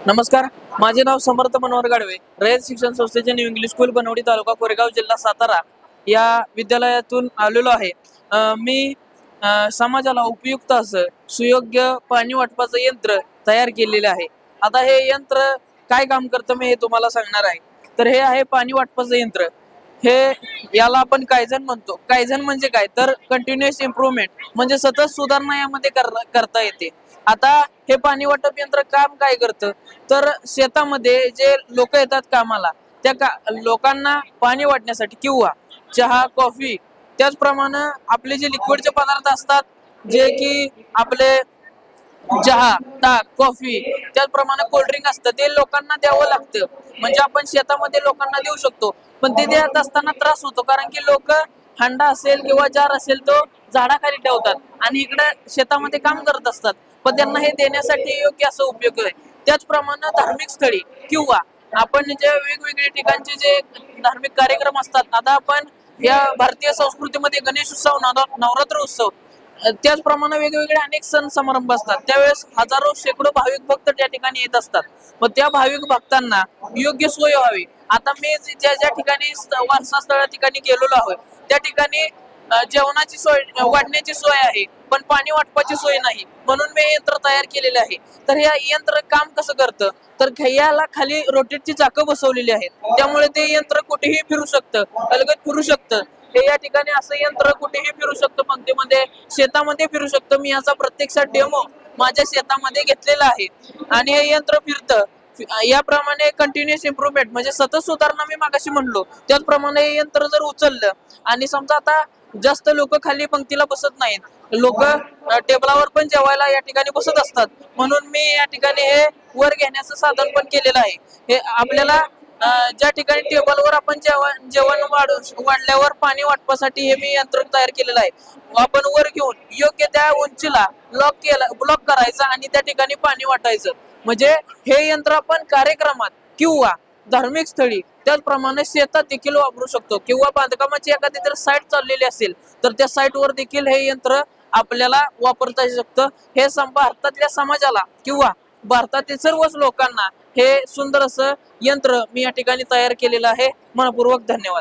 नमस्कार, माझे नाव समर्थ मनोहर गाडवे, रयत शिक्षण संस्थेचे न्यू इंग्लिश स्कूल बनवडी तालुका कोरेगाव जिल्हा सातारा या विद्यालयातून आलेलो आहे। मी समाजाला उपयुक्त असं सुयोग्य पाणी वाटपाचं यंत्र तयार केलेले आहे। आता हे यंत्र काय काम करतं मी हे तुम्हाला सांगणार आहे। तर हे आहे पाणी वाटपाचं यंत्र। हे याला आपण कायझन म्हणतो। कायझन म्हणजे काय तर कंटिन्युअस इम्प्रूव्हमेंट, म्हणजे सतत सुधारणा यामध्ये करता येते। आता हे पाणी वाटप यंत्र काम काय करतं तर शेतामध्ये जे लोक येतात कामाला त्या लोकांना पाणी वाटण्यासाठी किंवा चहा कॉफी त्याचप्रमाणे आपले जे लिक्विडचे पदार्थ असतात जे की आपले चहा ताक कॉफी त्याचप्रमाणे कोल्ड्रिंक असतं ते लोकांना द्यावं लागतं। म्हणजे आपण शेतामध्ये लोकांना देऊ शकतो, पण ते देत असताना त्रास होतो कारण की लोक हंडा असेल किंवा जार असेल तो झाडाखाली ठेवतात आणि इकडे शेतामध्ये काम करत असतात, पण त्यांना हे देण्यासाठी योग्य असं उपयोग आहे। त्याचप्रमाणे धार्मिक स्थळी किंवा आपण जे वेगवेगळे ठिकाणचे जे धार्मिक कार्यक्रम असतात, आता आपण या भारतीय संस्कृतीमध्ये गणेश उत्सव नवरात्र उत्सव त्याचप्रमाणे वेगवेगळे अनेक सण समारंभ असतात, त्यावेळेस हजारो शेकडो भाविक भक्त त्या ठिकाणी येत असतात। मग त्या भाविक भक्तांना योग्य सोय व्हावी। आता मी ज्या ज्या ठिकाणी वारसा स्थळा ठिकाणी गेलेलो आहोत त्या ठिकाणी जेवणाची सोय वाढण्याची सोय आहे, पण पाणी वाटपाची सोय नाही, म्हणून मी यंत्र तयार केलेले आहे। तर हे यंत्र काम कसं करतं तर याला खाली रोटेटची चाकं बसवलेली आहेत, त्यामुळे ते यंत्र कुठेही फिरू शकतं, अलगद फिरू शकतं। हे या ठिकाणी असं यंत्र कुठेही फिरू शकतं, पंक्तीमध्ये शेतामध्ये फिरू शकतं। मी याचा प्रत्यक्षात डेमो माझ्या शेतामध्ये घेतलेला आहे आणि हे यंत्र फिरतं। याप्रमाणे कंटिन्युअस इम्प्रूव्हमेंट म्हणजे सतत सुधारणा मी मागाशी म्हणलो त्याचप्रमाणे हे यंत्र जर उचललं आणि समजा आता जास्त लोक खाली पंक्तीला बसत नाहीत, लोक टेबलावर पण जेवायला या ठिकाणी बसत असतात, म्हणून मी या ठिकाणी हे वर घेण्याचं साधन पण केलेलं आहे। हे आपल्याला ज्या ठिकाणी टेबलवर आपण जेवण वाढल्यावर पाणी वाटपासाठी हे मी यंत्र तयार केलेलं आहे। आपण वर घेऊन योग्य त्या उंचीला ब्लॉक करायचा आणि त्या ठिकाणी पाणी वाटायचं। म्हणजे हे यंत्र आपण कार्यक्रमात किंवा धार्मिक स्थळी त्याचप्रमाणे शेतात देखील वापरू शकतो, किंवा बांधकामाची एखादी जर साईट चाललेली असेल तर त्या साईट वर देखील हे यंत्र आपल्याला वापरता येऊ शकतं। हे भारतातल्या समाजाला किंवा भारतातील सर्वच लोकांना हे सुंदर असं यंत्र मी या ठिकाणी तयार केलेलं आहे। मनपूर्वक धन्यवाद।